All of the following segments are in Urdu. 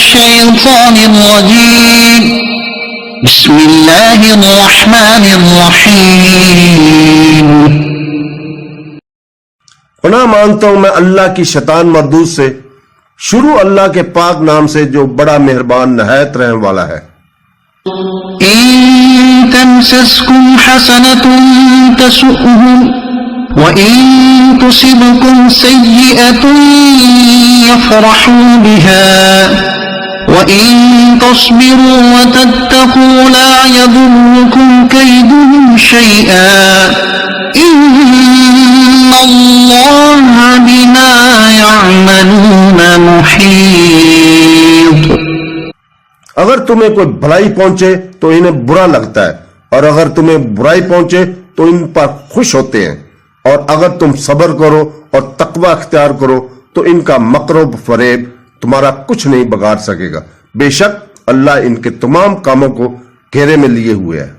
الشيطان الرجيم بسم الله الرحمن الرحيم پناہ مانگتا ہوں میں اللہ کی شیطان مردود سے، شروع اللہ کے پاک نام سے جو بڑا مہربان نہایت رحم والا ہے۔ إن تمسسكم حسنة تسؤهم وإن تصبكم سيئة يفرحوا بها وإن تصبروا وتتقوا لا يضركم كيدهم شيئا إن الله بما يعملون محيط۔ اگر تمہیں کوئی بھلائی پہنچے تو انہیں برا لگتا ہے، اور اگر تمہیں برائی پہنچے تو ان پر خوش ہوتے ہیں، اور اگر تم صبر کرو اور تقوی اختیار کرو تو ان کا مکر و فریب تمہارا کچھ نہیں بگاڑ سکے گا، بے شک اللہ ان کے تمام کاموں کو گھیرے میں لیے ہوئے ہے۔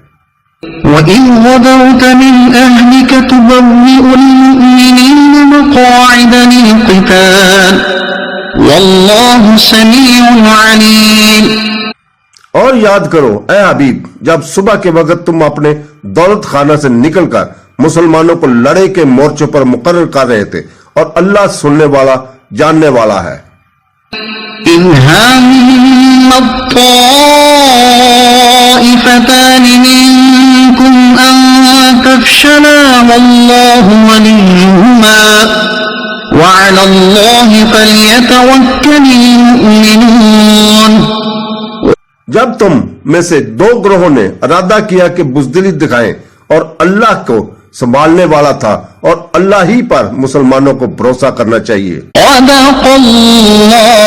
وَإِذْ غَدَوْتَ مِنْ أَهْلِكَ تُبَوِّئُ الْمُؤْمِنِينَ مَقَاعِدَ لِلْقِتَالِ وَاللَّهُ سَمِيعٌ عَلِيمٌ۔ اور یاد کرو اے حبیب، جب صبح کے وقت تم اپنے دولت خانہ سے نکل کر مسلمانوں کو لڑے کے مورچوں پر مقرر کر رہے تھے، اور اللہ سننے والا جاننے والا ہے۔ إِذْ هَمَّ الطَّائِفَتَانِ مِنكُمْ أَن تَفْشَلَا وَاللَّهُ وَلِيُّهُمَا وَعَلَى اللَّهِ فَلْيَتَوَكَّلِ الْمُؤْمِنُونَ۔ جب تم میں سے دو گروہوں نے ارادہ کیا کہ بزدلی دکھائیں، اور اللہ کو سنبھالنے والا تھا، اور اللہ ہی پر مسلمانوں کو بھروسہ کرنا چاہیے۔ صدق اللہ